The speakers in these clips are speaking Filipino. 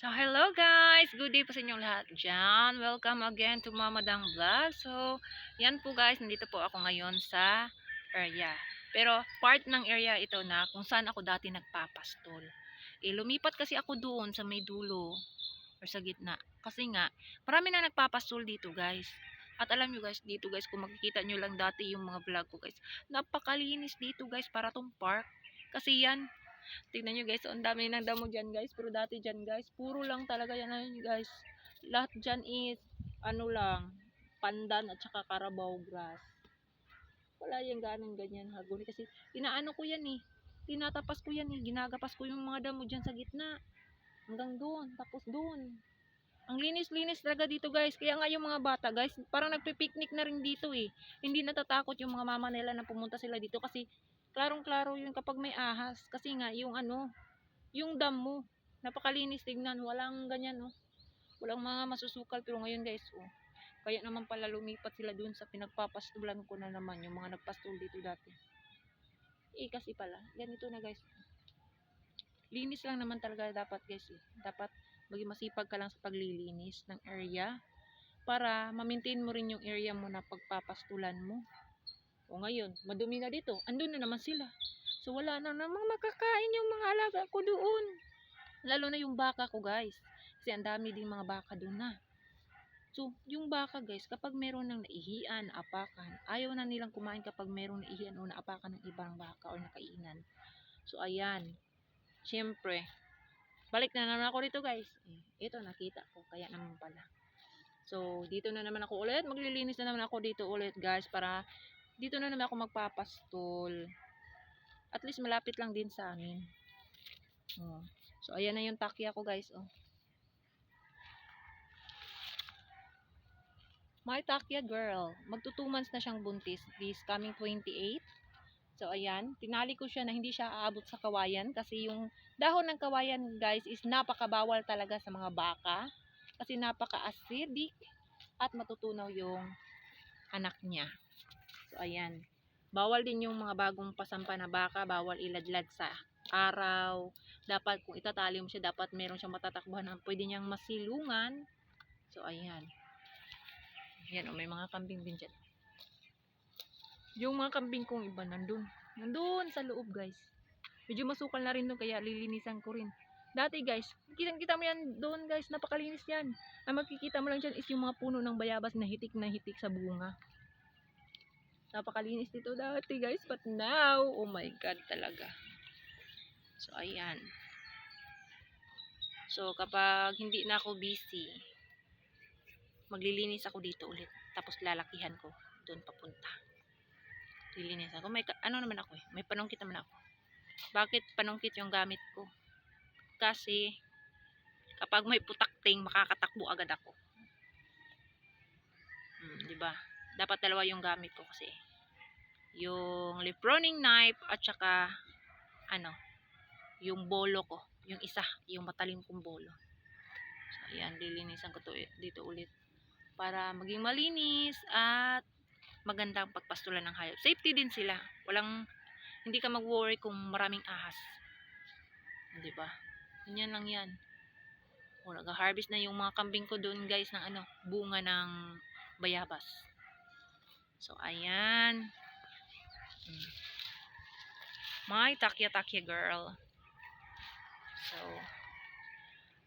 So, hello guys! Good day po sa inyong lahat dyan. Welcome again to Mama Dang Vlog. So, yan po guys, nandito po ako ngayon sa area. Pero, part ng area ito na kung saan ako dati nagpapastol. Lumipat kasi ako doon sa may dulo or sa gitna. Kasi nga, marami na nagpapastol dito guys. At alam nyo guys, dito guys, kung makikita nyo lang dati yung mga vlog ko guys, napakalinis dito guys para tong park. Kasi yan, tignan nyo guys, ang dami ng damo dyan guys. Pero dati dyan guys, puro lang talaga yan guys. Lahat dyan is, ano lang, pandan at saka carabao grass. Wala yung ganun ganyan haguli. Kasi, inaano ko yan eh. Tinatapas ko yan eh. Ginagapas ko yung mga damo dyan sa gitna. Hanggang doon. Tapos doon. Ang linis-linis talaga dito guys. Kaya nga yung mga bata guys, parang nagpe-picnic na rin dito eh. Hindi natatakot yung mga mama nila na pumunta sila dito kasi klarong-klaro yun kapag may ahas. Kasi nga yung ano, yung dam mo, napakalinis tignan. Walang ganyan oh. Walang mga masusukal. Pero ngayon guys oh, kaya naman pala lumipat sila dun sa pinagpapastulan ko na naman. Yung mga nagpastol dito dati. Kasi pala, ganito na guys. Linis lang naman talaga dapat guys eh. Dapat maging masipag ka lang sa paglilinis ng area para ma-maintain mo rin yung area mo na pagpapastulan mo. O ngayon, madumi na dito. Andun na naman sila. So wala na namang makakain yung mga alaga ko doon. Lalo na yung baka ko guys. Kasi ang dami din mga baka doon na. So, yung baka guys, kapag meron ng naihian, naapakan, ayaw na nilang kumain kapag meron naihian o naapakan ng ibang baka o nakainan. So, ayan. Siyempre, balik na naman ako dito guys. Ito nakita ko, kaya naman pala. So, dito na naman ako ulit. Maglilinis na naman ako dito ulit guys para dito na naman ako magpapastol. At least malapit lang din sa amin. So, ayan na yung takya ko guys. My takya girl. Magto 2 months na siyang buntis. This coming 28. So, ayan. Tinali ko siya na hindi siya aabot sa kawayan. Kasi yung dahon ng kawayan, guys, is napakabawal talaga sa mga baka. Kasi napaka-acidic at matutunaw yung anak niya. So, ayan. Bawal din yung mga bagong pasampa na baka. Bawal iladlad sa araw. Dapat, kung itatali mo siya, dapat meron siyang matatakbuhan na pwede niyang masilungan. So, ayan. Yan, may mga kambing din dyan. Yung mga kambing kong iba nandun. Nandun sa loob guys. Medyo masukal na rin doon kaya lilinisan ko rin. Dati guys, kita mo yan doon guys, napakalinis yan. Ang makikita mo lang dyan is yung mga puno ng bayabas na hitik sa bunga. Napakalinis dito dati guys, but now, oh my god talaga. So ayan. So kapag hindi na ako busy, maglilinis ako dito ulit. Tapos lalakihan ko doon papunta. Lilinis ako. May ano naman ako eh. May panungkit naman ako. Bakit panungkit yung gamit ko? Kasi kapag may putakting, makakatakbo agad ako. 'Di ba? Dapat dalawa yung gamit ko kasi. Yung leaf pruning knife at saka ano, yung bolo ko. Yung isa, yung matalim kong bolo. So, ayan, lilinisan ko to dito ulit para maging malinis at magandang pagpastulan ng hayop. Safety din sila. Hindi ka mag-worry kung maraming ahas. 'Di ba? Ganyan lang 'yan. Nag-harvest na yung mga kambing ko doon, guys, ng ano, bunga ng bayabas. So ayan. My takya girl. So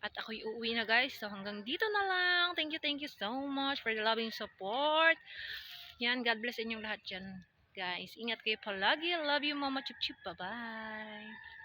at ako'y uuwi na guys. So hanggang dito na lang. Thank you so much for the loving support. Yan, God bless inyong lahat dyan, guys. Ingat kayo palagi. Love you, Mama Chup Chup. Bye-bye.